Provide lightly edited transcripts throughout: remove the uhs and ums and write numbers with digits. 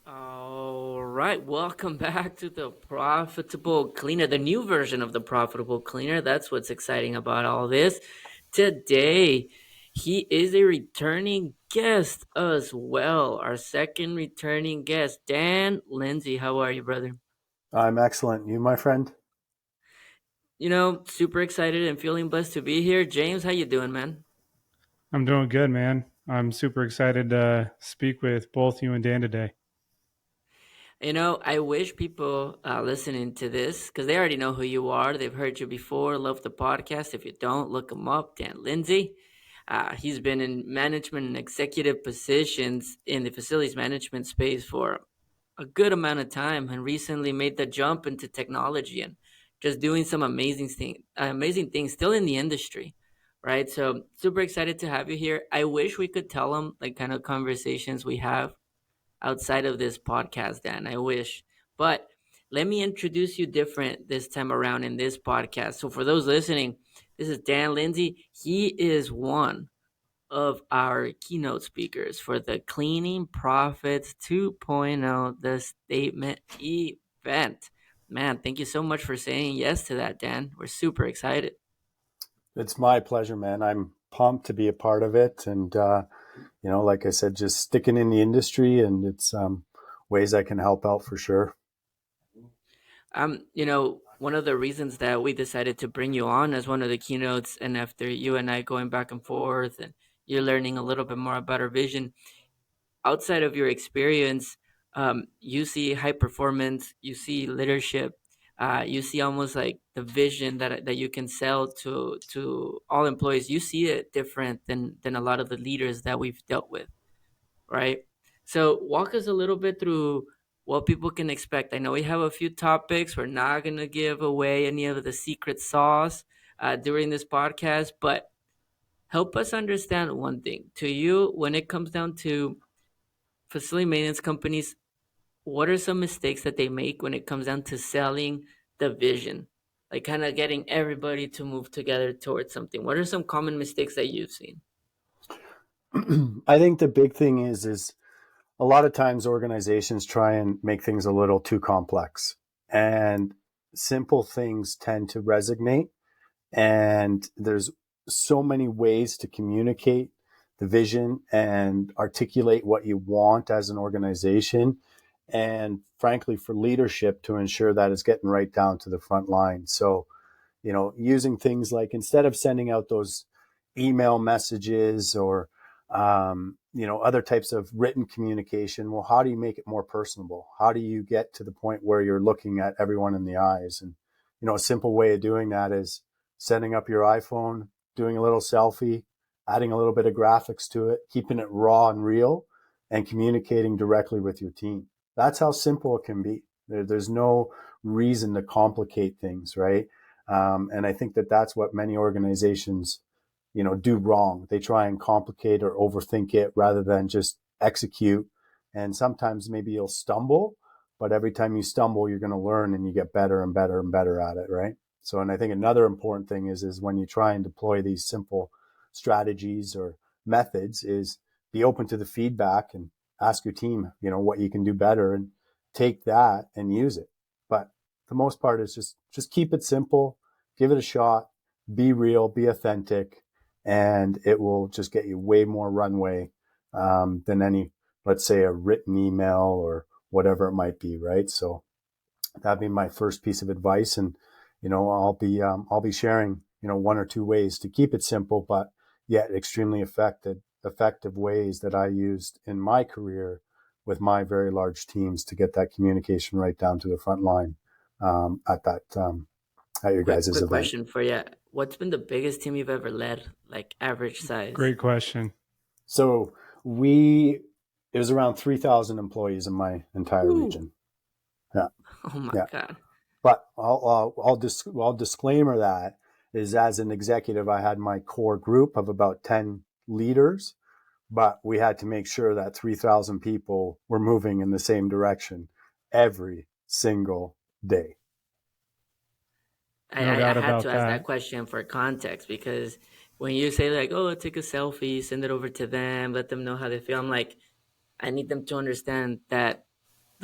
All right, welcome back to the Profitable Cleaner, the new version of the Profitable Cleaner. That's what's exciting about all this. Today, he is a returning guest as well. Our second returning guest, Dan Lindsay. How are you, brother? I'm excellent. You, my friend? Super excited and feeling blessed to be here. James, how you doing, man? I'm doing good, man. I'm super excited to speak with both you and Dan today. I wish people listening to this, because they already know who you are. They've heard you before, love the podcast. If you don't, look him up, Dan Lindsay. He's been in management and executive positions in the facilities management space for a good amount of time and recently made the jump into technology and just doing some amazing things still in the industry. Right. So super excited to have you here. I wish we could tell them like kind of conversations we have outside of this podcast, Dan. I wish. But let me introduce you different this time around in this podcast. So, for those listening, this is Dan Lindsay. He is one of our keynote speakers for the Cleaning Profits 2.0, the statement event. Man, thank you so much for saying yes to that, Dan. We're super excited. It's my pleasure, man. I'm pumped to be a part of it. And, like I said, just sticking in the industry and it's ways I can help out for sure. One of the reasons that we decided to bring you on as one of the keynotes, and after you and I going back and forth, and you're learning a little bit more about our vision outside of your experience, you see high performance, you see leadership, you see almost like the vision that you can sell to all employees. You see it different than a lot of the leaders that we've dealt with, right? So walk us a little bit through what people can expect. I know we have a few topics. We're not going to give away any of the secret sauce during this podcast, but help us understand one thing. To you, when it comes down to facility maintenance companies, what are some mistakes that they make when it comes down to selling the vision? Like kind of getting everybody to move together towards something. What are some common mistakes that you've seen? I think the big thing is a lot of times organizations try and make things a little too complex, and simple things tend to resonate. And there's so many ways to communicate the vision and articulate what you want as an organization. And frankly, for leadership to ensure that it's getting right down to the front line. So, using things like instead of sending out those email messages or, other types of written communication, well, how do you make it more personable? How do you get to the point where you're looking at everyone in the eyes? And, a simple way of doing that is setting up your iPhone, doing a little selfie, adding a little bit of graphics to it, keeping it raw and real, and communicating directly with your team. That's how simple it can be. There's no reason to complicate things, right? And I think that that's what many organizations, do wrong. They try and complicate or overthink it rather than just execute. And sometimes maybe you'll stumble, but every time you stumble, you're going to learn and you get better and better and better at it, right? So, and I think another important thing is when you try and deploy these simple strategies or methods is be open to the feedback and ask your team, what you can do better and take that and use it. But the most part is just keep it simple, give it a shot, be real, be authentic, and it will just get you way more runway than any, let's say, a written email or whatever it might be, right? So that'd be my first piece of advice, and I'll be sharing one or two ways to keep it simple, but yet extremely effective ways that I used in my career with my very large teams to get that communication right down to the front line at your Quick, guys' quick event. question for you. What's been the biggest team you've ever led, like average size? Great question. So it was around 3,000 employees in my entire Woo! region. Yeah, Oh my yeah. God. But I'll disclaimer that is as an executive, I had my core group of about 10 leaders, but we had to make sure that 3,000 people were moving in the same direction every single day. I, No I, I doubt had to about ask that that. question for context because when you say like, oh, take a selfie, send it over to them, let them know how they feel, I'm like, I need them to understand that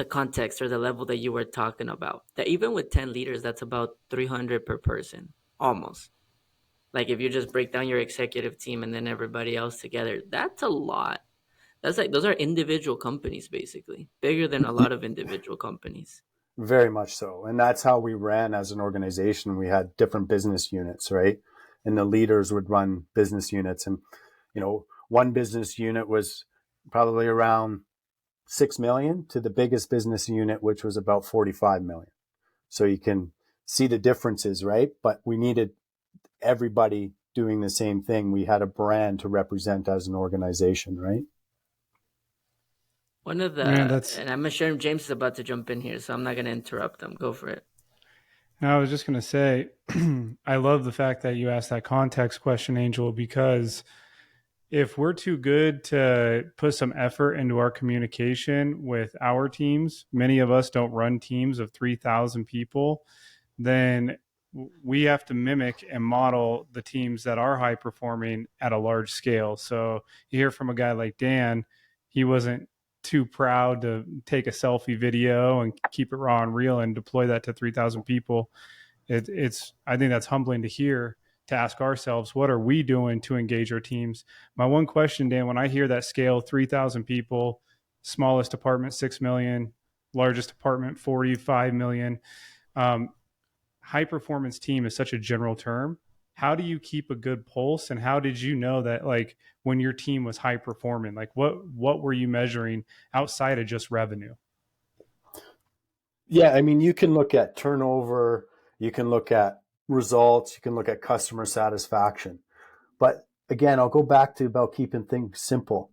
the context or the level that you were talking about. That even with 10 leaders, that's about 300 per person, almost. Like if you just break down your executive team and then everybody else together, that's a lot. That's like those are individual companies basically, bigger than a lot of individual companies. Very much so. And that's how we ran as an organization. We had different business units, right? And the leaders would run business units. And, one business unit was probably around 6 million to the biggest business unit, which was about 45 million. So you can see the differences, right? But we needed everybody doing the same thing. We had a brand to represent as an organization, right? One of Man, the, that's. and I'm sure James is about to jump in here, so I'm not going to interrupt him. Go for it. I was just going to say, I love the fact that you asked that context question, Angel, because if we're too good to put some effort into our communication with our teams, many of us don't run teams of 3,000 people, then we have to mimic and model the teams that are high performing at a large scale. So you hear from a guy like Dan, he wasn't too proud to take a selfie video and keep it raw and real and deploy that to 3,000 people. It's I think that's humbling to hear, to ask ourselves, what are we doing to engage our teams? My one question, Dan, when I hear that scale, 3,000 people, smallest department, 6 million, largest department, 45 million, high performance team is such a general term. How do you keep a good pulse, and how did you know that, like, when your team was high performing, like what were you measuring outside of just revenue? Yeah, I mean, you can look at turnover, you can look at results, you can look at customer satisfaction. But again, I'll go back to about keeping things simple.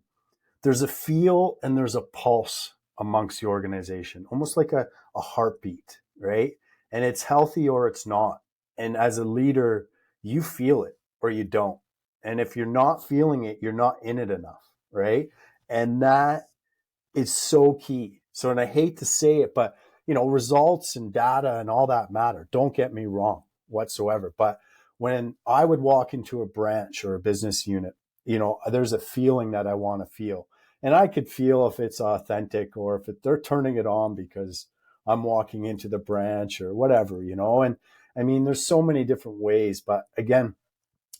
There's a feel and there's a pulse amongst the organization, almost like a heartbeat, right? And it's healthy or it's not. And as a leader, you feel it or you don't. And if you're not feeling it, you're not in it enough, right? And that is so key. So, and I hate to say it, but results and data and all that matter. Don't get me wrong whatsoever. But when I would walk into a branch or a business unit, there's a feeling that I want to feel. And I could feel if it's authentic or if they're turning it on because I'm walking into the branch or whatever. And I mean, there's so many different ways. But again,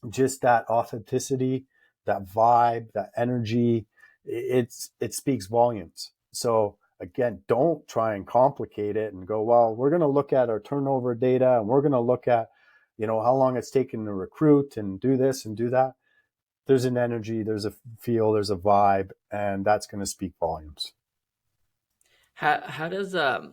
just that authenticity, that vibe, that energy, it speaks volumes. So again, don't try and complicate it and go, well, we're going to look at our turnover data and we're going to look at, how long it's taken to recruit and do this and do that. There's an energy, there's a feel, there's a vibe, and that's going to speak volumes. How does so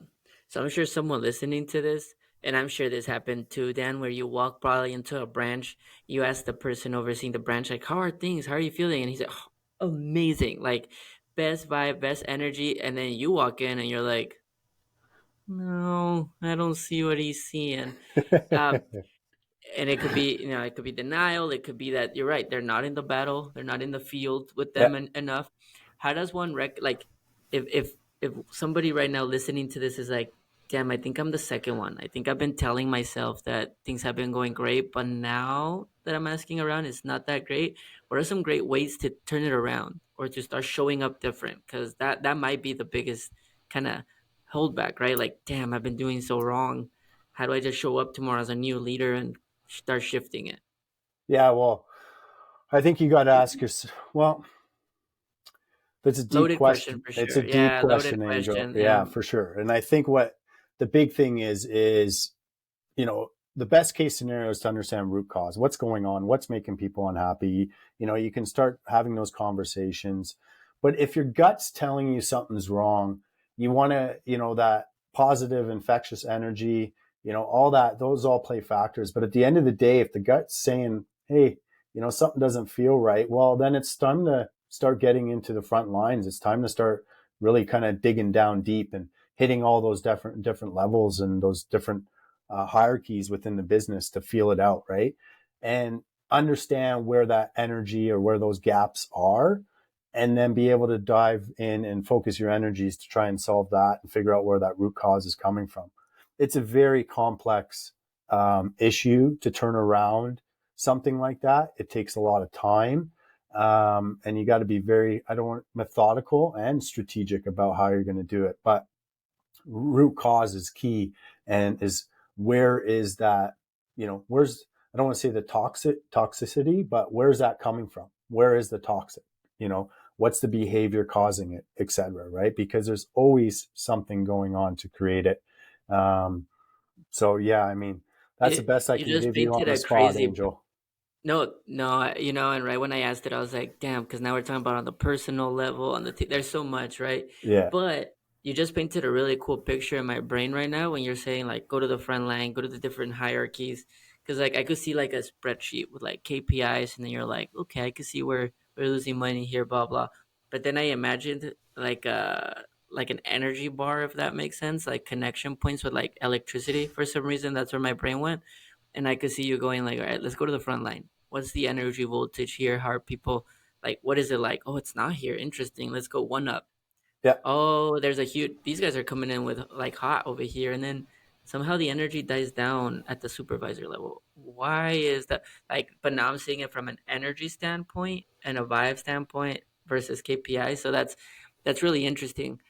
I'm sure someone listening to this, and I'm sure this happened too, Dan, where you walk probably into a branch, you ask the person overseeing the branch, like, how are things? How are you feeling? And he's like, oh, amazing, like best vibe, best energy, and then you walk in and you're like, no, I don't see what he's seeing. Um, and it could be, it could be denial, it could be that you're right, they're not in the battle, they're not in the field with Yeah. them enough. How does one like if somebody right now listening to this is like, damn, I think I'm the second one, I think I've been telling myself that things have been going great, but now that I'm asking around, it's not that great. What are some great ways to turn it around or to start showing up different? Because that might be the biggest kind of holdback, right? Like, damn, I've been doing so wrong. How do I just show up tomorrow as a new leader and start shifting it? Yeah, well, I think you got to ask yourself, well, that's a deep Loaded question question. for It's a sure. deep Yeah, loaded question, Angel. question. Yeah, for sure. And I think what the big thing is, the best case scenario is to understand root cause. What's going on? What's making people unhappy? You can start having those conversations. But if your gut's telling you something's wrong, you want to, that positive infectious energy, all that, those all play factors. But at the end of the day, if the gut's saying, hey, something doesn't feel right, well, then it's time to start getting into the front lines. It's time to start really kind of digging down deep and hitting all those different levels and those different hierarchies within the business to feel it out, right? And understand where that energy or where those gaps are, and then be able to dive in and focus your energies to try and solve that and figure out where that root cause is coming from. It's a very complex issue to turn around something like that. It takes a lot of time. And you got to be very, methodical and strategic about how you're going to do it. But root cause is key, and is where is that, where's, I don't want to say the toxicity, but where's that coming from? Where is the toxic? What's the behavior causing it, etc. Right? Because there's always something going on to create it. So yeah, I mean, that's the best I You can just give you on painted the a spot, crazy. Angel. No, no, and right when I asked it, I was like, damn, because now we're talking about on the personal level, there's so much, right? Yeah, But you just painted a really cool picture in my brain right now when you're saying like go to the front line, go to the different hierarchies, because like I could see like a spreadsheet with like KPIs, and then you're like, okay, I could see where we're losing money here, blah blah. But then I imagined like an energy bar, if that makes sense, like connection points with like electricity. For some reason, that's where my brain went, and I could see you going like, all right, let's go to the front line. What's the energy voltage here? How are people like? What is it like? Oh, it's not here. Interesting. Let's go one up. yeah, Oh, there's a huge. These guys are coming in with like hot over here, and then somehow the energy dies down at the supervisor level. Why is that? Like, but now I'm seeing it from an energy standpoint and a vibe standpoint versus KPI. So that's really interesting.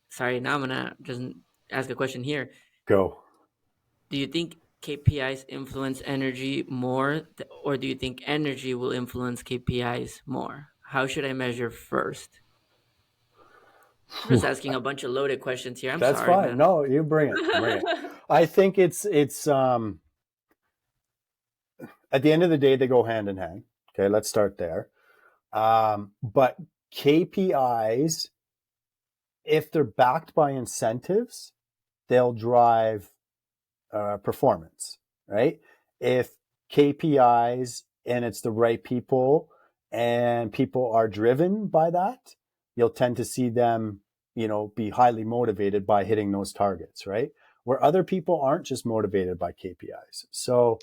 Sorry, now I'm gonna just ask a question here. go. Do you think KPIs influence energy more, or do you think energy will influence KPIs more? How should I measure first? I'm just Whew. asking a bunch of loaded questions here. I'm That's sorry, fine. man. No, you bring it. Bring it. I think it's at the end of the day they go hand in hand. Okay, let's start there. But KPIs, if they're backed by incentives, they'll drive performance, right? If KPIs and it's the right people and people are driven by that, you'll tend to see them, be highly motivated by hitting those targets, right? Where other people aren't just motivated by KPIs. So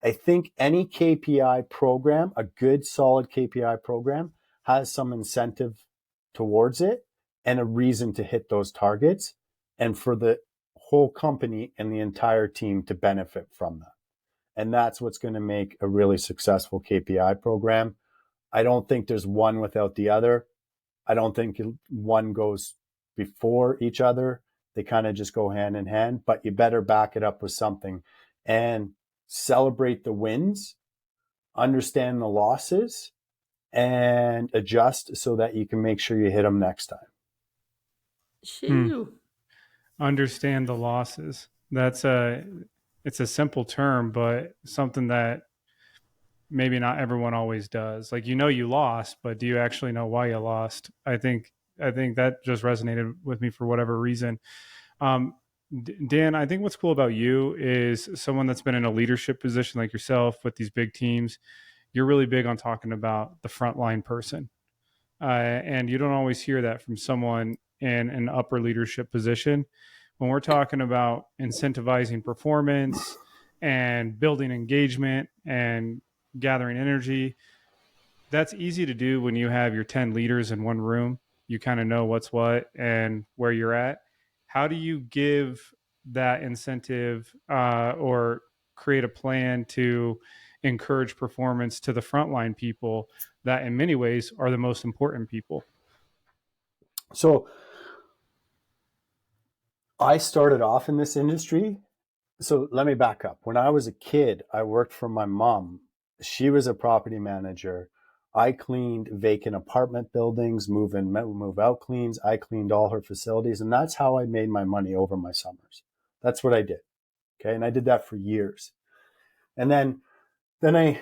I think any KPI program, a good solid KPI program, has some incentive towards it and a reason to hit those targets, and for the whole company and the entire team to benefit from that. And that's what's going to make a really successful KPI program. I don't think there's one without the other. I don't think one goes before each other. They kind of just go hand in hand, but you better back it up with something and celebrate the wins, understand the losses, and adjust so that you can make sure you hit them next time. Hmm. Shoo. Understand the losses. It's a simple term, but something that maybe not everyone always does. Like, you lost, but do you actually know why you lost? I think that just resonated with me for whatever reason. Um, Dan, I think what's cool about you is someone that's been in a leadership position like yourself with these big teams. You're really big on talking about the frontline person, and you don't always hear that from someone in an upper leadership position. When we're talking about incentivizing performance and building engagement and gathering energy, that's easy to do when you have your 10 leaders in one room. You kind of know what's what and where you're at. How do you give that incentive or create a plan to encourage performance to the frontline people that, in many ways, are the most important people? So I started off in this industry. So let me back up. When I was a kid, I worked for my mom. She was a property manager. I cleaned vacant apartment buildings, move in, move out cleans. I cleaned all her facilities. And that's how I made my money over my summers. That's what I did. Okay. And I did that for years. And then I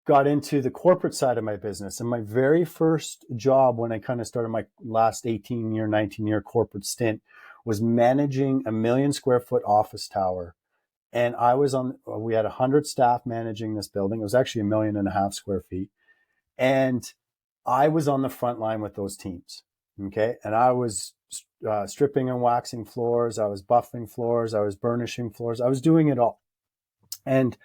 got into the corporate side of my business. And my very first job, when I kind of started my last 18-year, 19-year corporate stint, was managing a 1,000,000 square foot office tower. And we had 100 staff managing this building. It was actually 1.5 million square feet. And I was on the front line with those teams. Okay. And I was stripping and waxing floors. I was buffing floors. I was burnishing floors. I was doing it all. And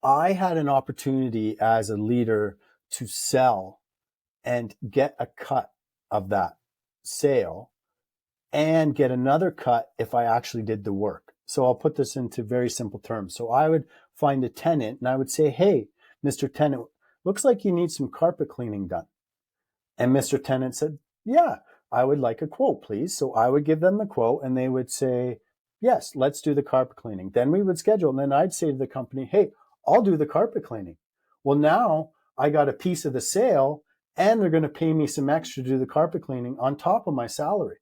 I had an opportunity as a leader to sell and get a cut of that sale and get another cut if I actually did the work. So I'll put this into very simple terms. So I would find a tenant and I would say, hey, Mr. Tenant, looks like you need some carpet cleaning done. And Mr. Tenant said, yeah, I would like a quote, please. So I would give them the quote and they would say, yes, let's do the carpet cleaning. Then we would schedule. And then I'd say to the company, hey, I'll do the carpet cleaning. Well, now I got a piece of the sale and they're going to pay me some extra to do the carpet cleaning on top of my salary.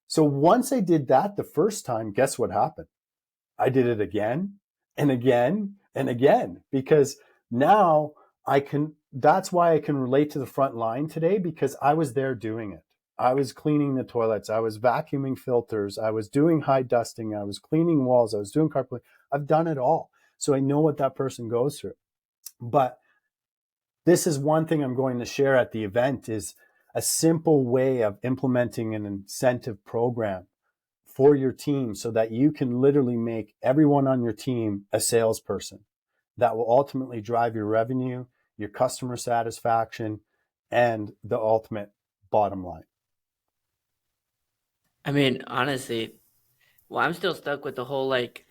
So once I did that the first time, guess what happened? I did it again and again and again, because now that's why I can relate to the front line today, because I was there doing it. I was cleaning the toilets. I was vacuuming filters. I was doing high dusting. I was cleaning walls. I was doing carpet. I've done it all. So I know what that person goes through. But this is one thing I'm going to share at the event, is a simple way of implementing an incentive program for your team so that you can literally make everyone on your team a salesperson that will ultimately drive your revenue, your customer satisfaction, and the ultimate bottom line. I mean, honestly, well, I'm still stuck with the whole like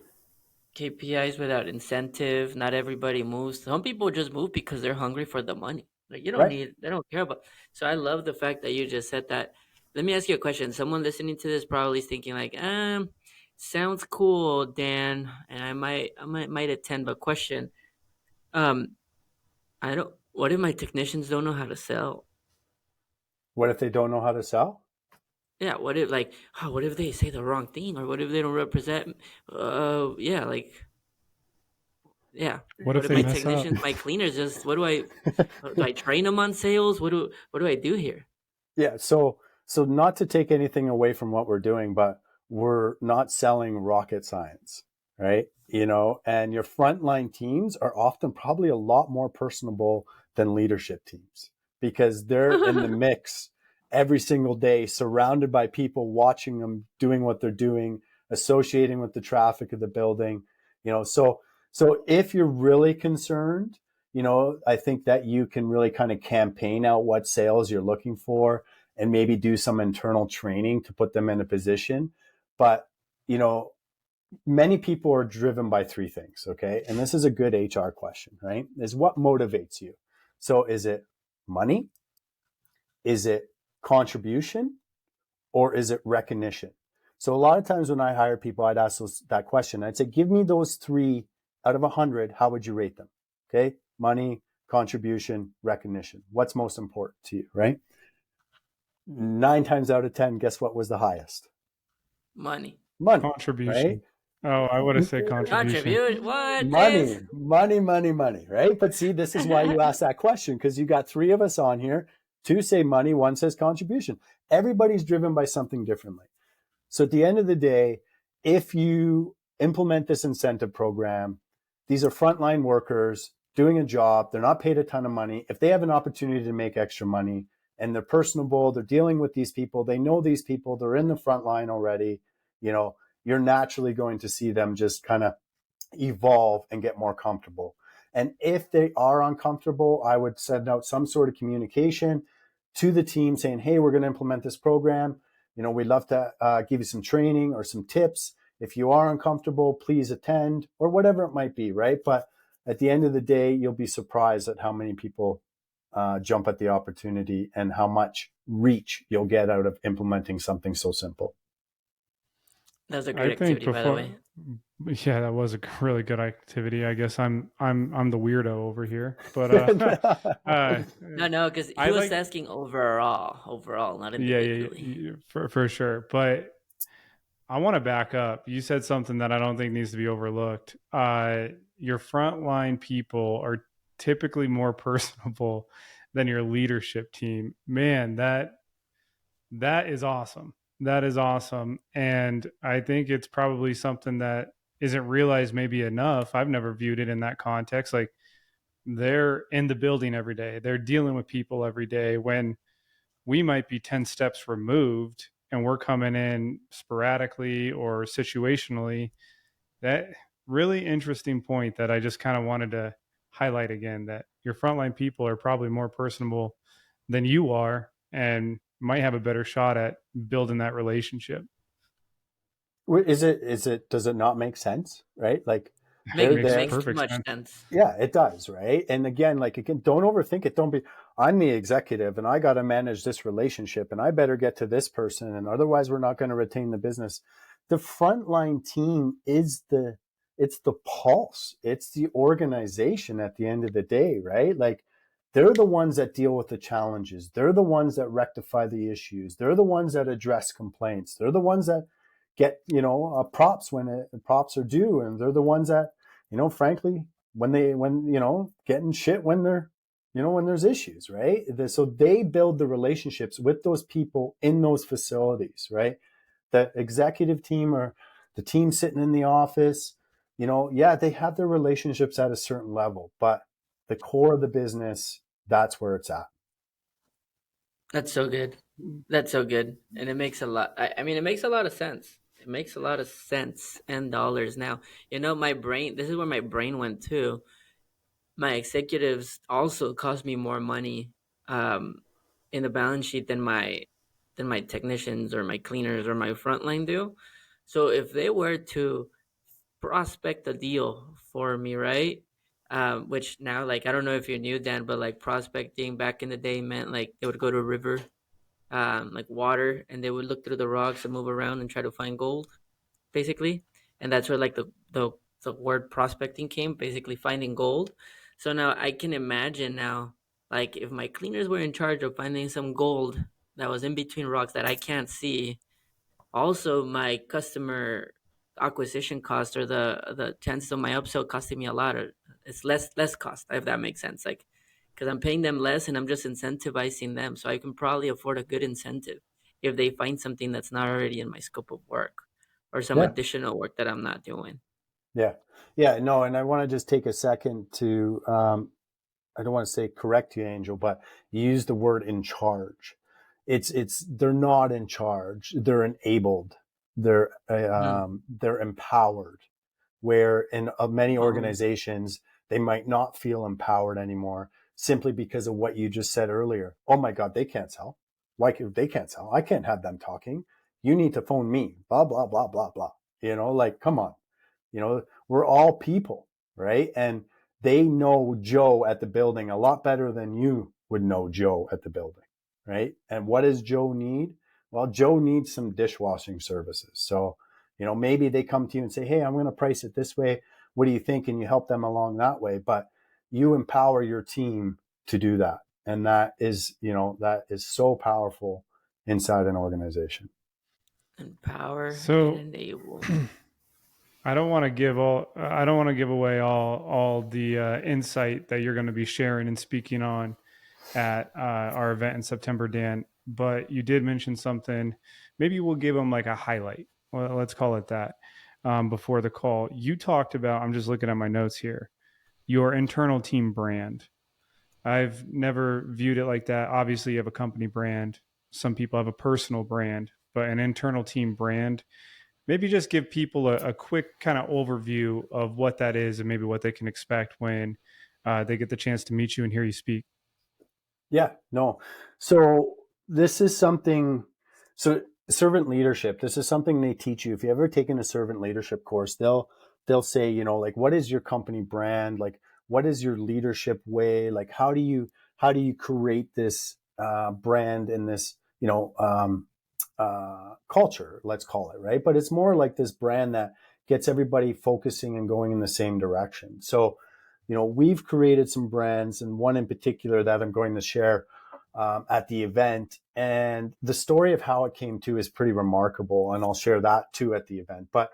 KPIs without incentive. Not everybody moves. Some people just move because they're hungry for the money. Like you don't Right? need, they don't care about. So I love the fact that you just said that. Let me ask you a question. Someone listening to this probably is thinking like, sounds cool, Dan, and I might attend. But question, um, I don't. What if my technicians don't know how to sell? What if they don't know how to sell? Yeah, what if like, oh, what if they say the wrong thing, or what if they don't represent? Yeah, like, yeah. What What if if they my mess up? technicians, my cleaners, just do I train them on sales? What do I do here? Yeah. So not to take anything away from what we're doing, but we're not selling rocket science, right? And your frontline teams are often probably a lot more personable than leadership teams, because they're in the mix every single day, surrounded by people watching them doing what they're doing, associating with the traffic of the building. So if you're really concerned, I think that you can really kind of campaign out what sales you're looking for and maybe do some internal training to put them in a position. But, many people are driven by three things. Okay. And this is a good HR question, right? Is what motivates you? So is it money? Is it contribution? Or is it recognition? So a lot of times when I hire people, I'd ask that question. I'd say, give me those three out of 100. How would you rate them? Okay. Money, contribution, recognition. What's most important to you, right? 9 times out of 10, guess what was the highest? Money. Money, right? Contribution. Oh, I would have said contribution. Contribute what, Money, Chase? money, right? But see, this is why you asked that question, because you got 3 of us on here. 2 say money, 1 says contribution. Everybody's driven by something differently. So at the end of the day, if you implement this incentive program, these are frontline workers doing a job. They're not paid a ton of money. If they have an opportunity to make extra money and they're personable, they're dealing with these people, they know these people, they're in the front line already, you're naturally going to see them just kind of evolve and get more comfortable. And if they are uncomfortable, I would send out some sort of communication to the team saying, hey, we're going to implement this program. We'd love to give you some training or some tips. If you are uncomfortable, please attend, or whatever it might be, right? But at the end of the day, you'll be surprised at how many people jump at the opportunity and how much reach you'll get out of implementing something so simple. That was a I great think activity, by the before, way. yeah, that was a really good activity. I guess I'm the weirdo over here, but No, because he I was like, asking overall, not yeah, individually. for sure. But I want to back up. You said something that I don't think needs to be overlooked. Your frontline people are typically more personable than your leadership team. Man, that is awesome. That is awesome. And I think it's probably something that isn't realized maybe enough. I've never viewed it in that context. Like, they're in the building every day. They're dealing with people every day, when we might be 10 steps removed and we're coming in sporadically or situationally. That really interesting point that I just kind of wanted to highlight again, that your frontline people are probably more personable than you are and might have a better shot at building that relationship. Does it not make sense, right? Like, It they're Make makes there. makes too perfect much sense. sense. Yeah, it does, right? And again, don't overthink it. Don't be, I'm the executive and I got to manage this relationship and I better get to this person, and otherwise we're not going to retain the business. The frontline team is it's the pulse. It's the organization at the end of the day, right? Like, they're the ones that deal with the challenges. They're the ones that rectify the issues. They're the ones that address complaints. They're the ones that get, props when props are due. And they're the ones that, frankly, when getting shit when they're, when there's issues, right? So they build the relationships with those people in those facilities, right? The executive team or the team sitting in the office, yeah, they have their relationships at a certain level, but the core of the business, that's where it's at. That's so good. That's so good. And it makes a lot, I mean, it makes a lot of sense. It makes a lot of sense and dollars now. My brain, this is where my brain went too. My executives also cost me more money um, in the balance sheet than my technicians or my cleaners or my frontline do. So if they were to prospect a deal for me, right? Which now, like, I don't know if you knew, Dan, but like prospecting back in the day meant like they would go to a river, like water, and they would look through the rocks and move around and try to find gold, basically. And that's where like the word prospecting came, basically finding gold. So now I can imagine now, like if my cleaners were in charge of finding some gold that was in between rocks that I can't see, also my customer acquisition cost or the chances of my upsell costing me a lot, or it's less cost, if that makes sense, like because I'm paying them less and I'm just incentivizing them, so I can probably afford a good incentive if they find something that's not already in my scope of work or some Yeah. additional work that I'm not doing. Yeah. Yeah. No, and I want to just take a second to, I don't want to say correct you, Angel, but you use the word in charge. They're not in charge. They're enabled. Mm-hmm. They're empowered. Where in many Oh, organizations, they might not feel empowered anymore simply because of what you just said earlier. Oh my God, they can't sell. Like, if they can't sell, I can't have them talking. You need to phone me, blah, blah, blah, blah, blah. Like, come on. We're all people, right? And they know Joe at the building a lot better than you would know Joe at the building, right? And what does Joe need? Well, Joe needs some dishwashing services. So, maybe they come to you and say, hey, I'm going to price it this way. What do you think? And you help them along that way. But you empower your team to do that. And that is so powerful inside an organization. empower and So enable. I don't want to give away all the insight that you're going to be sharing and speaking on at our event in September, Dan. But you did mention something. Maybe we'll give them like a highlight. Well, let's call it that. Before the call, you talked about. I'm just looking at my notes here. Your internal team brand. I've never viewed it like that. Obviously, you have a company brand. Some people have a personal brand, but an internal team brand. Maybe just give people a quick kind of overview of what that is and maybe what they can expect when they get the chance to meet you and hear you speak. Yeah, no. So this is something, so servant leadership, this is something they teach you. If you ever taken a servant leadership course, they'll say, like, what is your company brand? Like, what is your leadership way? Like, how do you create this brand and this, culture, let's call it, right? But it's more like this brand that gets everybody focusing and going in the same direction. So, we've created some brands, and one in particular that I'm going to share at the event. And the story of how it came to is pretty remarkable, and I'll share that too at the event. But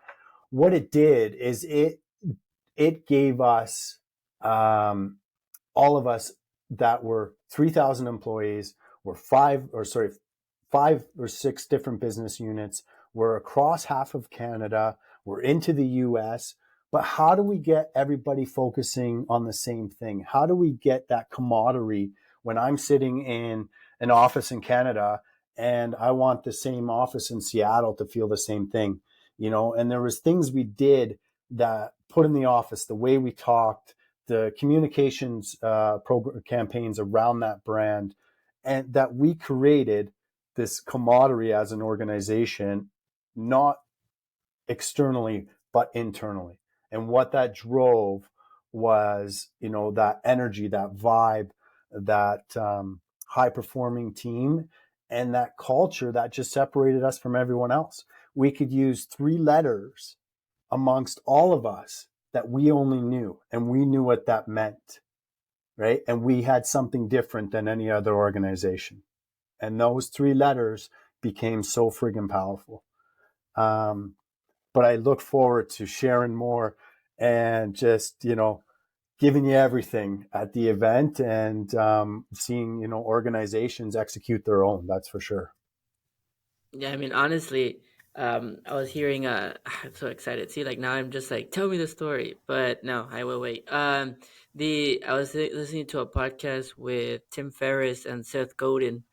what it did is it gave us, all of us that were 3,000 employees, were five or six different business units. We're across half of Canada. We're into the US. But how do we get everybody focusing on the same thing? How do we get that camaraderie when I'm sitting in an office in Canada and I want the same office in Seattle to feel the same thing? And there was things we did that put in the office, the way we talked, the communications program campaigns around that brand, and that we created this camaraderie as an organization, not externally, but internally. And what that drove was, that energy, that vibe, that high performing team and that culture that just separated us from everyone else. We could use 3 letters amongst all of us that we only knew, and we knew what that meant, right? And we had something different than any other organization. And those 3 letters became so friggin' powerful. But I look forward to sharing more and just, giving you everything at the event and seeing, organizations execute their own. That's for sure. Yeah, I mean, honestly, I was hearing. I'm so excited. See, like now, I'm just like, tell me the story. But no, I will wait. I was listening to a podcast with Tim Ferriss and Seth Godin,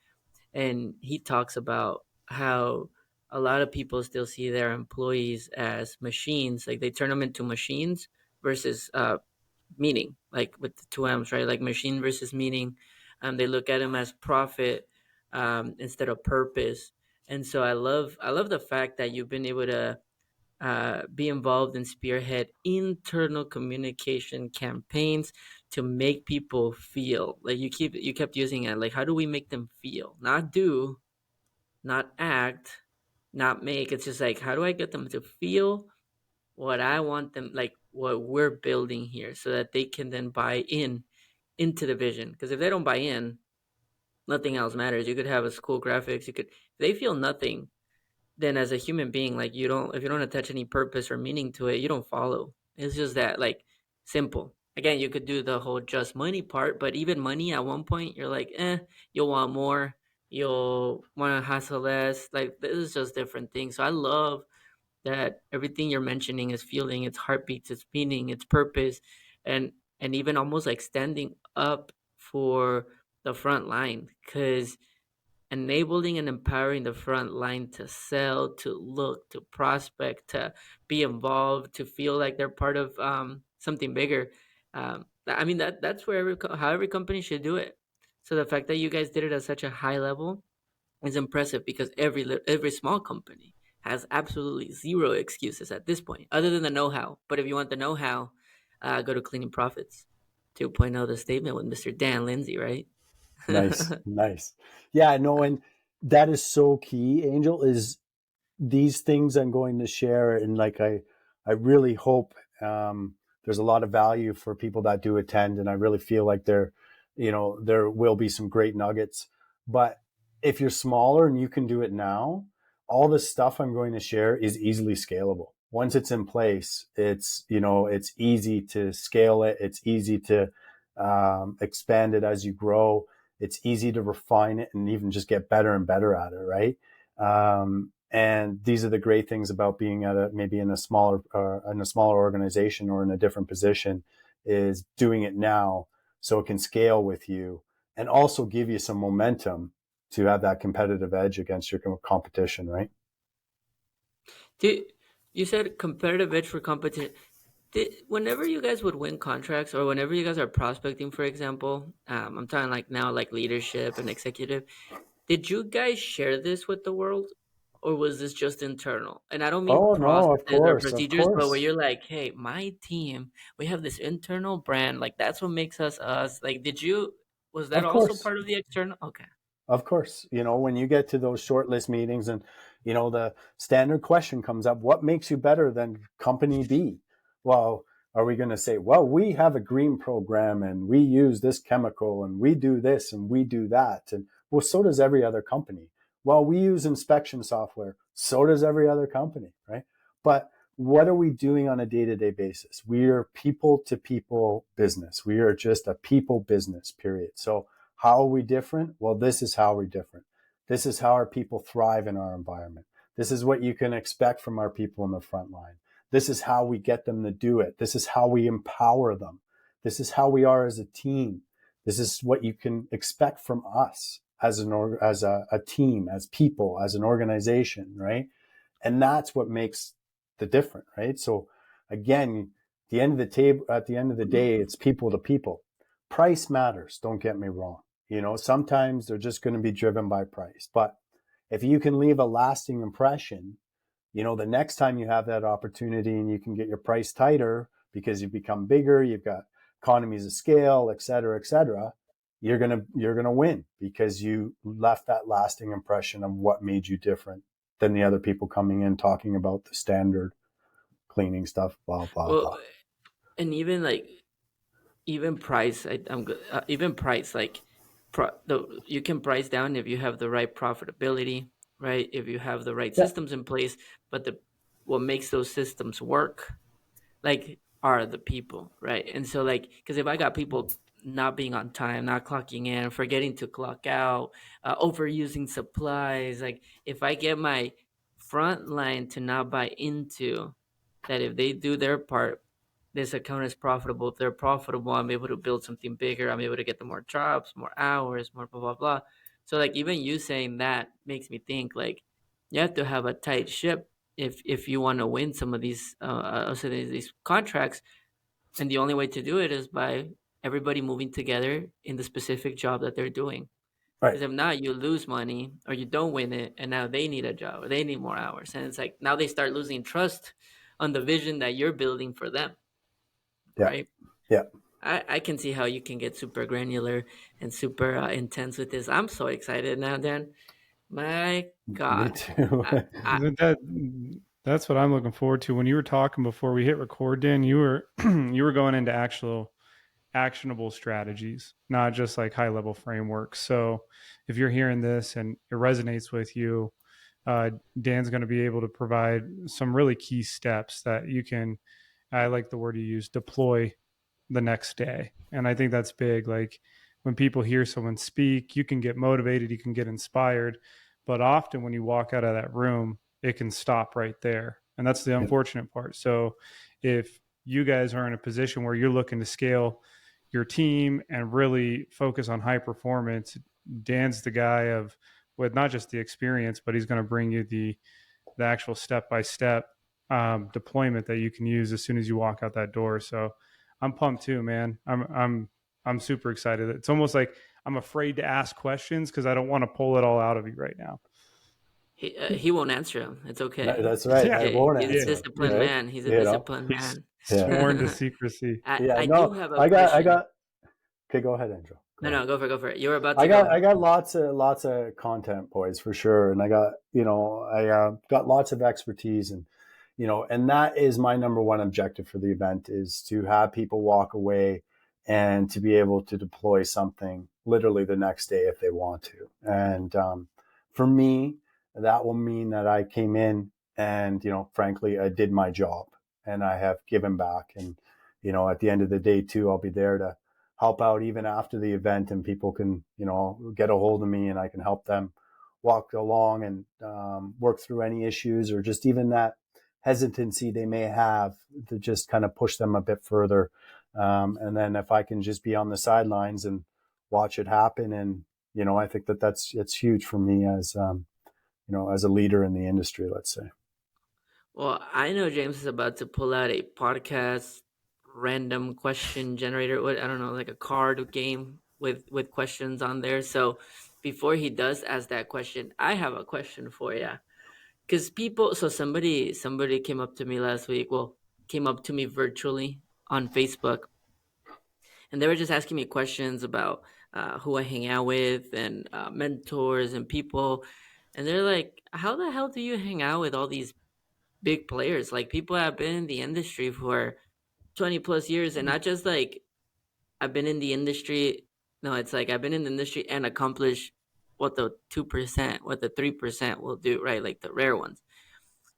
and he talks about how a lot of people still see their employees as machines. Like they turn them into machines versus meaning, like with the two M's, right? Like machine versus meaning. They look at them as profit instead of purpose. And so I love the fact that you've been able to be involved and spearhead internal communication campaigns to make people feel like you kept using it. Like, how do we make them feel? Not do, not act, not make. It's just like, how do I get them to feel what I want them, like what we're building here, so that they can then buy in into the vision. Because if they don't buy in, nothing else matters. You could have a cool graphics. You could, if they feel nothing, then as a human being, like you don't, if you don't attach any purpose or meaning to it, you don't follow. It's just that like simple. Again, you could do the whole just money part, but even money at one point, you're like, you'll want more. You'll want to hustle less. Like this is just different things. So I love that everything you're mentioning is feeling, its heartbeats, its meaning, its purpose, and and even almost like standing up for the front line, because enabling and empowering the front line to sell, to look, to prospect, to be involved, to feel like they're part of something bigger. I mean that's where how every company should do it. So the fact that you guys did it at such a high level is impressive, because every small company has absolutely zero excuses at this point, other than the know-how. But if you want the know-how, go to Cleaning Profits 2.0, the statement with Mr. Dan Lindsay, right? Nice, nice. Yeah, no, and that is so key, Angel, is these things I'm going to share. And like, I really hope there's a lot of value for people that do attend. And I really feel like there will be some great nuggets. But if you're smaller and you can do it now, all the stuff I'm going to share is easily scalable. Once it's in place, it's easy to scale it. It's easy to expand it as you grow. It's easy to refine it and even just get better and better at it, right? And these are the great things about being at maybe in a smaller organization or in a different position, is doing it now so it can scale with you and also give you some momentum to have that competitive edge against your competition, right? Did, you said competitive edge for competition. Whenever you guys would win contracts, or whenever you guys are prospecting, for example, I'm talking like now, like leadership and executive, did you guys share this with the world, or was this just internal? And I don't mean Oh no, processes or of procedures, but where course, you're like, hey, my team, we have this internal brand, like that's what makes us us. Like, was that of also course. part of the external? Okay. Of course, when you get to those shortlist meetings and, the standard question comes up, what makes you better than company B? Well, are we going to say, well, we have a green program and we use this chemical and we do this and we do that? And well, so does every other company. Well, we use inspection software. So does every other company, right? But what are we doing on a day-to-day basis? We are people to people business. We are just a people business, period. So how are we different? Well, this is how we're different. This is how our people thrive in our environment. This is what you can expect from our people in the front line. This is how we get them to do it. This is how we empower them. This is how we are as a team. This is what you can expect from us as a team, as people, as an organization, right? And that's what makes the difference, right? So again, at the end of the day, it's people to people. Price matters. Don't get me wrong. Sometimes they're just going to be driven by price. But if you can leave a lasting impression, the next time you have that opportunity and you can get your price tighter because you've become bigger, you've got economies of scale, et cetera, you're gonna win because you left that lasting impression of what made you different than the other people coming in talking about the standard cleaning stuff, blah blah Well, blah. and even like even price, even price like you can price down if you have the right profitability, right? If you have the right Yeah, systems in place, but the what makes those systems work like are the people, right? And so like because if I got people not being on time, not clocking in, forgetting to clock out, overusing supplies, like if I get my front line to not buy into that, if they do their part, this account is profitable. If they're profitable, I'm able to build something bigger. I'm able to get them more jobs, more hours, more blah blah blah. So like even you saying that makes me think like you have to have a tight ship if you want to win some of these contracts, and the only way to do it is by everybody moving together in the specific job that they're doing. right. Because if not, you lose money or you don't win it, and now they need a job or they need more hours, and it's like now they start losing trust on the vision that you're building for them, Yeah, right? yeah. I can see how you can get super granular and super intense with this. I'm so excited now, Dan. My Me God. too. I That that's what I'm looking forward to. When you were talking before we hit record, Dan, you were you were going into actual actionable strategies, not just like high level frameworks. So if you're hearing this and it resonates with you, Dan's going to be able to provide some really key steps that you can, I like the word you use, deploy the next day. And I think that's big. Like when people hear someone speak, you can get motivated, you can get inspired. But often when you walk out of that room, it can stop right there. And that's the Yeah, unfortunate part. So if you guys are in a position where you're looking to scale your team and really focus on high performance, Dan's the guy of with not just the experience, but he's going to bring you the actual step by step deployment that you can use as soon as you walk out that door. So I'm pumped too, man. I'm super excited. It's almost like I'm afraid to ask questions because I don't want to pull it all out of you right now. he won't answer them. It's okay. that's right. Yeah, I won't He's a yeah. answer them, disciplined He's right? man. He's a You know. disciplined he's man. Yeah, sworn to secrecy. yeah. I do No, have a I question. got. Okay, go ahead, Andrew. Go No, ahead. no, go for it. You were about I to got go. I got lots of content, boys, for sure, and I got I got lots of expertise, and and that is my number one objective for the event is to have people walk away and to be able to deploy something literally the next day if they want to. And for me, that will mean that I came in and frankly, I did my job and I have given back, and at the end of the day too, I'll be there to help out even after the event, and people can get a hold of me and I can help them walk along and work through any issues or just even that hesitancy they may have to just kind of push them a bit further. And then if I can just be on the sidelines and watch it happen, and I think it's huge for me as as a leader in the industry, let's say. Well, I know James is about to pull out a podcast random question generator. What I don't know, like a card game with questions on there. So before he does ask that question, I have a question for you. Because people, so somebody came up to me last week. Well, came up to me virtually on Facebook, and they were just asking me questions about who I hang out with and mentors and people. And they're like, "How the hell do you hang out with all these big players? Like people have been in the industry for 20 plus years, and not just like I've been in the industry. No, it's like I've been in the industry and accomplished what the 2%, what the 3% will do, right? Like the rare ones."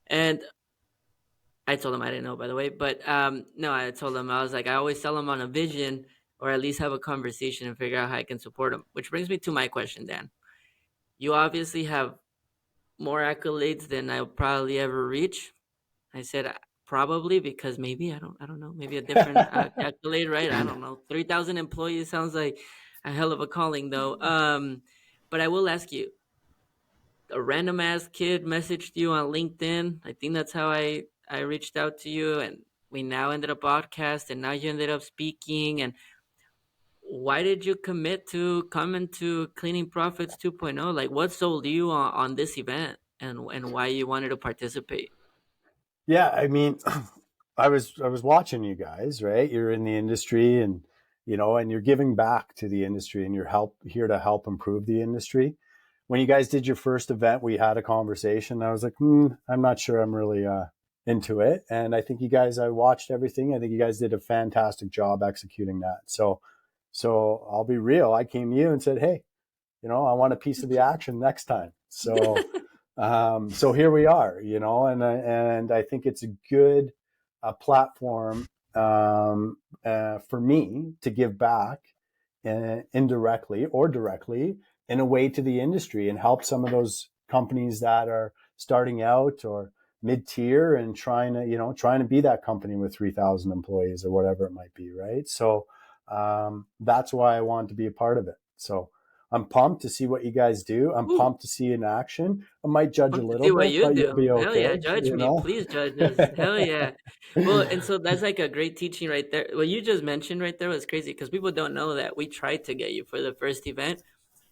And I told him I didn't know, by the way, but no, I told him I was like, I always tell them on a vision, or at least have a conversation and figure out how I can support them. Which brings me to my question, Dan. You obviously have more accolades than I'll probably ever reach. I said probably because maybe I don't know, maybe a different accolade, right? I don't know. 3,000 employees sounds like a hell of a calling, though. But I will ask you, a random ass kid messaged you on LinkedIn. I think that's how I reached out to you, and we now ended up podcast, and now you ended up speaking. And why did you commit to coming to Cleaning Profits 2.0? Like, what sold you on this event, and why you wanted to participate? Yeah, I mean, I was watching you guys, right? You're in the industry, and and you're giving back to the industry, and you're here to help improve the industry. When you guys did your first event, we had a conversation. I was like, I'm not sure I'm really into it. And I think I watched everything. I think you guys did a fantastic job executing that. So I'll be real. I came to you and said, hey, I want a piece of the action next time. So so here we are, and I think it's a good platform for me to give back indirectly or directly in a way to the industry and help some of those companies that are starting out or mid-tier and trying to be that company with 3,000 employees or whatever it might be, right? So that's why I wanted to be a part of it. So I'm pumped to see what you guys do. I'm Ooh, pumped to see in action. I might judge a pumped to little see what bit, you but you'll do. be Hell yeah, okay, judge me. Please judge us. Hell yeah. Well, and so that's like a great teaching right there. What you just mentioned right there was crazy because people don't know that we tried to get you for the first event.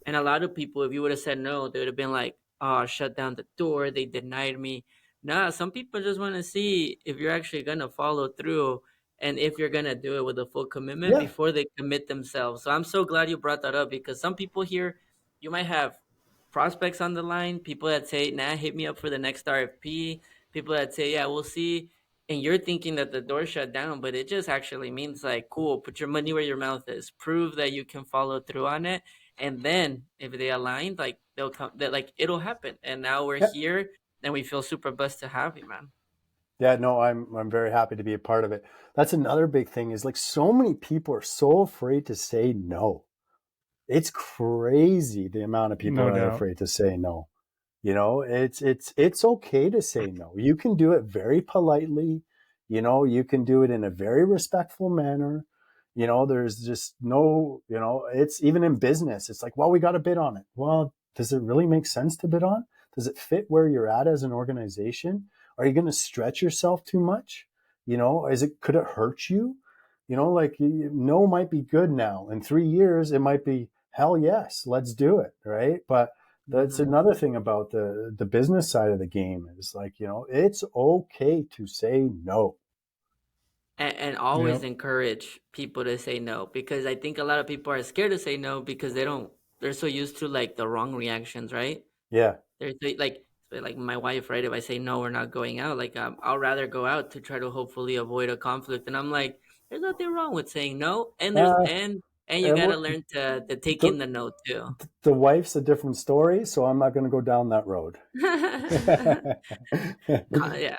And a lot of people, if you would have said no, they would have been like, oh, shut down the door. They denied me. Nah, some people just want to see if you're actually going to follow through and if you're going to do it with a full commitment yeah, before they commit themselves. So I'm so glad you brought that up because some people here, you might have prospects on the line, people that say, nah, hit me up for the next RFP, people that say, yeah, we'll see. And you're thinking that the door shut down, but it just actually means like, cool, put your money where your mouth is, prove that you can follow through on it, and then if they align, like they'll come, that like it'll happen. And now we're yeah, here, and we feel super blessed to have you, man. yeah. No, I'm very happy to be a part of it. That's another big thing is like so many people are so afraid to say no. It's crazy the amount of people No that are doubt. afraid to say no. It's okay to say no. You can do it very politely. You can do it in a very respectful manner. There's just no, it's even in business. It's like, well, we got to bid on it. Well, does it really make sense to bid on? Does it fit where you're at as an organization? Are you going to stretch yourself too much? Could it hurt you? Like no might be good now. In 3 years, it might be hell yes, let's do it. Right. But that's Hmm. another thing about the business side of the game is like, it's okay to say no. And always Yep. encourage people to say no because I think a lot of people are scared to say no because they're so used to like the wrong reactions, right? Yeah. They're like my wife, right? If I say no, we're not going out. Like I'll rather go out to try to hopefully avoid a conflict. And I'm like, there's nothing wrong with saying no, and there's Uh, and you and gotta we're, learn to take in the, the no too. the wife's a different story, so I'm not going to go down that road. Yeah.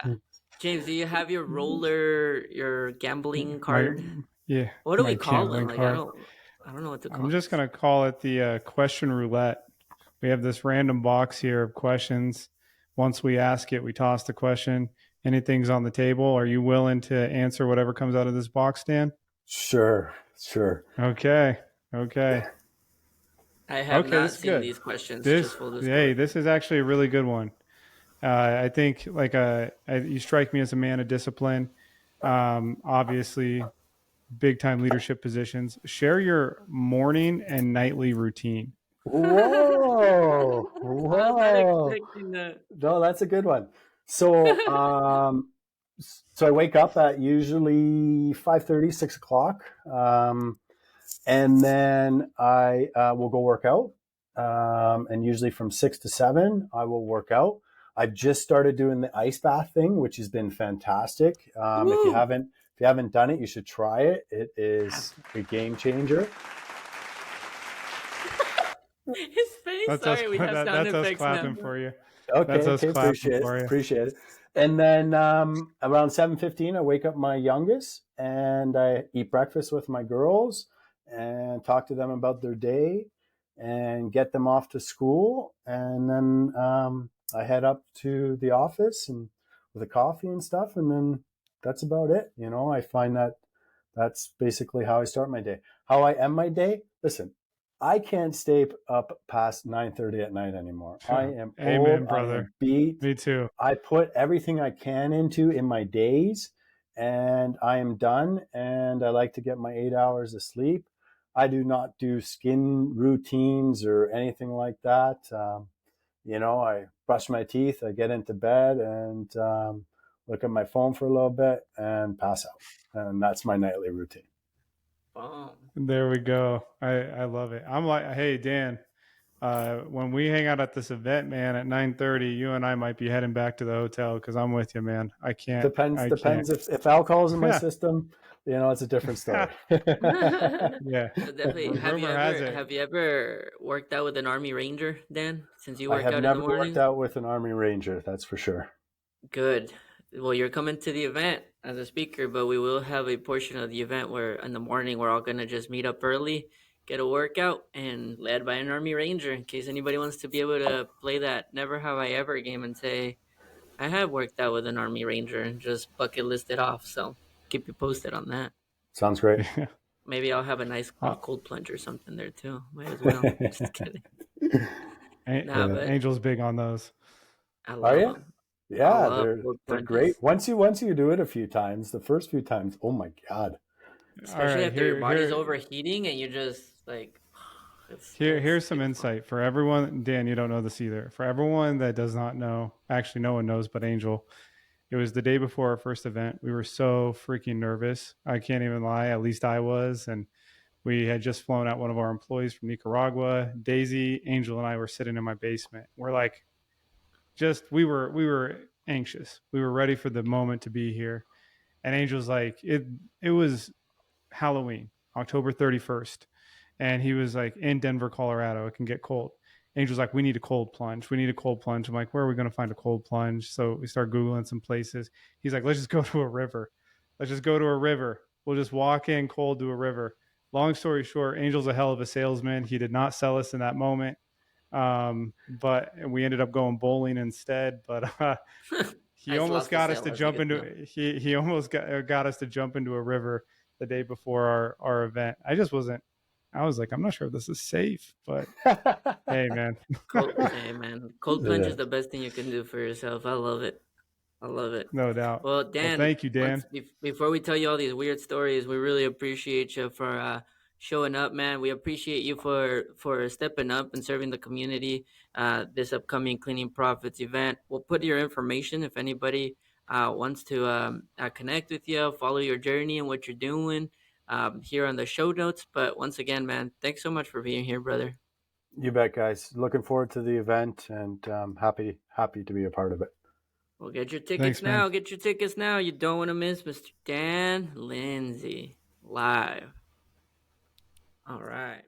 James, do you have your gambling My card? yeah, What do we my call them? gambling Like card. I don't know what to I'm call just this. gonna call it the question roulette. We have this random box here of questions. Once we ask it, we toss the question. Anything's on the table. Are you willing to answer whatever comes out of this box, Dan? Sure, sure. Okay. Okay. I have Okay, this not is seen good. these questions, This just full hey, disclosure. this is actually a really good one. I think you strike me as a man of discipline. Obviously, big time leadership positions. Share your morning and nightly routine. Whoa, I was not whoa. expecting that. No, that's a good one. So, so I wake up at usually 5:30, 6 o'clock. And then I will go work out. And usually from 6 to 7, I will work out. I've just started doing the ice bath thing, which has been fantastic. Woo! If you haven't done it, you should try it. It Have is a game changer. his face. That's us. Sorry, we have sound That's us effects now. clapping for you. That's Okay, us okay, clapping appreciate it, for you. appreciate it. And then around 7:15, I wake up my youngest and I eat breakfast with my girls and talk to them about their day and get them off to school. And then I head up to the office and with a coffee and stuff. And then that's about it. I find that that's basically how I start my day. How I end my day? Listen, I can't stay up past 9:30 at night anymore. I am old. Amen, I brother. am beat. Me too. I put everything I can into in my days and I am done. And I like to get my 8 hours of sleep. I do not do skin routines or anything like that. I brush my teeth, I get into bed and look at my phone for a little bit and pass out. And that's my nightly routine. Boom. There we go. I love it. I'm like, hey Dan, when we hang out at this event, man, at 9:30, you and I might be heading back to the hotel because I'm with you, man. I can't. Depends. I can't. Depends if alcohol's in my Yeah. system, it's a different story. Yeah. So definitely. Have you Rumor has ever it. worked out with an Army Ranger, Dan? Since you I work have out in the never worked mornings? out with an Army Ranger, that's for sure. Good. Well, you're coming to the event as a speaker, but we will have a portion of the event where in the morning we're all gonna just meet up early, get a workout, and led by an Army Ranger in case anybody wants to be able to play that Never Have I Ever game and say, I have worked out with an Army Ranger and just bucket list it off. So keep you posted on that. Sounds great. Yeah. Maybe I'll have a nice Uh, cold plunge or something there too. Might as well. Just kidding. Nah, Yeah. but Angel's big on those. I Are love you? them. I Yeah, love they're cold they're great. plunges, Once you do it a few times, the first few times, oh my God. All especially right, after your here, body's here, overheating and you just like here's some it's fun. insight for everyone. Dan, you don't know this either. For everyone that does not know, actually, no one knows but Angel. It was the day before our first event. We were so freaking nervous. I can't even lie. At least I was. And we had just flown out one of our employees from Nicaragua. Daisy, Angel, and I were sitting in my basement. We're like, we were anxious. We were ready for the moment to be here. And Angel's like, it was Halloween, October 31st. And he was like, in Denver, Colorado, it can get cold. Angel's like, we need a cold plunge. We need a cold plunge. I'm like, where are we going to find a cold plunge? So we start Googling some places. He's like, let's just go to a river. Let's just go to a river. We'll just walk in cold to a river. Long story short, Angel's a hell of a salesman. He did not sell us in that moment. But we ended up going bowling instead. But he Nice, almost lost the got us sale to as you jump could into tell. he almost got us to jump into a river the day before our event. I just wasn't. I was like, I'm not sure if this is safe, but hey, man. Hey man, cold plunge Yeah. is the best thing you can do for yourself. I love it. I love it. No doubt. Well, Well, Dan, thank you, Dan. before we tell you all these weird stories, we really appreciate you for showing up, man. We appreciate you for stepping up and serving the community. This upcoming Cleaning Profits event, we'll put your information if anybody wants to connect with you, follow your journey and what you're doing here on the show notes. But once again, man, thanks so much for being here, brother. You bet, guys. Looking forward to the event and happy to be a part of it. Well, get your tickets Thanks, man. now. Get your tickets now. You don't want to miss Mr. Dan Lindsay live. All right.